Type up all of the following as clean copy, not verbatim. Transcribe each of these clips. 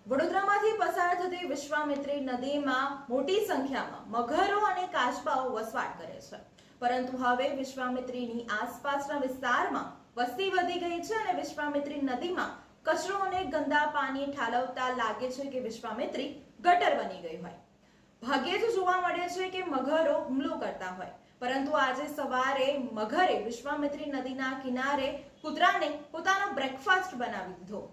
વડોદરામાંથી પસાર થતી વિશ્વામિત્રી નદીમાં મોટી સંખ્યામાં મગરો અને કાચબાઓ વસવાટ કરે છે, પરંતુ હવે વિશ્વામિત્રીની આસપાસના વિસ્તારમાં વસ્તી વધી ગઈ છે અને વિશ્વામિત્રી નદીમાં કચરો અને ગંદા પાણી ઠાલવતા લાગે છે કે વિશ્વામિત્રી ગટર બની ગઈ હોય. ભાગ્યે જ જોવા મળે છે કે મગરો હુમલો કરતા હોય, પરંતુ આજે સવારે મગરે વિશ્વામિત્રી નદીના કિનારે કૂતરાને પોતાનો બ્રેકફાસ્ટ બનાવી દીધો.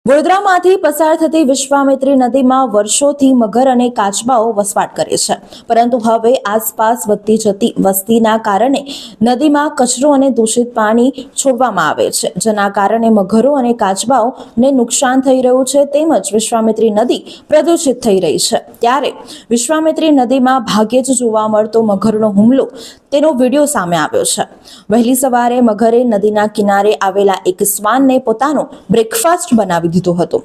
વડોદરામાંથી પસાર થતી વિશ્વામિત્રી નદીમાં વર્ષોથી મગર અને કાચબાઓ વસવાટ કરે છે, પરંતુ હવે આસપાસ વધતી જતી વસ્તીના કારણે નદીમાં કચરો અને દૂષિત પાણી છોડવામાં આવે છે, જેના કારણે મગરો અને કાચબાઓને નુકસાન થઈ રહ્યું છે, તેમજ વિશ્વામિત્રી નદી પ્રદૂષિત થઈ રહી છે. ત્યારે વિશ્વામિત્રી નદીમાં ભાગ્યે જ જોવા મળતો મગરનો હુમલો તેનો વિડીયો સામે આવ્યો છે. વહેલી સવારે મગરે નદીના કિનારે આવેલા એક શ્વાનને પોતાનો બ્રેકફાસ્ટ બનાવી દીધો હતો.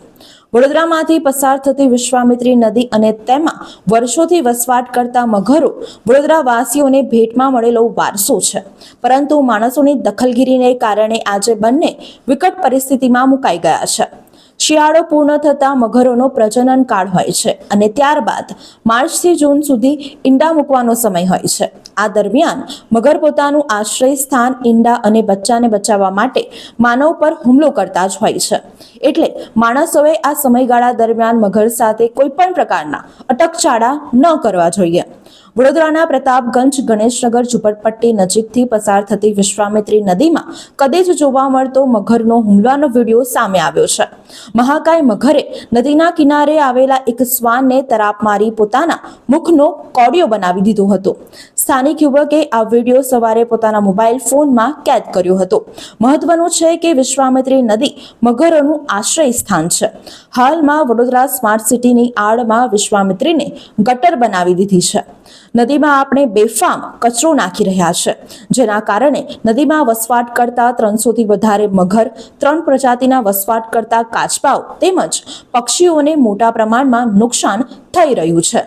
વડોદરામાંથી પસાર થતી વિશ્વામિત્રી નદી અને તેમાં વર્ષોથી વસવાટ કરતા મગરો વડોદરા વાસીઓને ભેટમાં મળેલો વારસો છે, પરંતુ માણસોની દખલગીરીને કારણે આજે બંને વિકટ પરિસ્થિતિમાં મુકાઈ ગયા છે. શિયાળો પૂર્ણ થતા મગરોનો પ્રજનન કાળ હોય છે અને ત્યારબાદ માર્ચથી જૂન સુધી ઈંડા મૂકવાનો સમય હોય છે. આ દરમિયાન મગર પોતાનું આશ્રય સ્થાન, ઈંડા અને બચ્ચાને બચાવવા માટે માનવ પર હુમલો કરતા જ હોય છે. એટલે માણસોએ આ સમયગાળા દરમિયાન મગર સાથે કોઈ પણ પ્રકારના અટકચાળા ન કરવા જોઈએ. વડોદરાના પ્રતાપગંજ ગણેશનગર ઝુંપડપટ્ટી નજીકથી પસાર થતી વિશ્વામિત્રી નદીમાં કદે જ જોવા મળતો મગરનો હુમલાનો વિડીયો સામે આવ્યો છે. મહાકાય મગરે નદીના કિનારે આવેલા એક શ્વાનને તરાપ મારી પોતાના મુખનો કોડિયો બનાવી દીધો હતો. સ્થાનિક યુવકે આ વિડીયો સવારે પોતાના મોબાઈલ ફોનમાં કેદ કર્યો હતો. મહત્વનું છે કે વિશ્વામિત્રી નદી મગરોનું આશ્રય સ્થાન છે. હાલમાં વડોદરા સ્માર્ટ સિટીની આડમાં વિશ્વામિત્રીને ગટર બનાવી દીધી છે. નદીમાં આપણે બેફામ કચરો નાખી રહ્યા છે, જેના કારણે નદીમાં વસવાટ કરતા 300થી વધારે મગર, 3 પ્રજાતિના વસવાટ કરતા કાચબાઓ તેમજ પક્ષીઓને મોટા પ્રમાણમાં નુકસાન થઈ રહ્યું છે.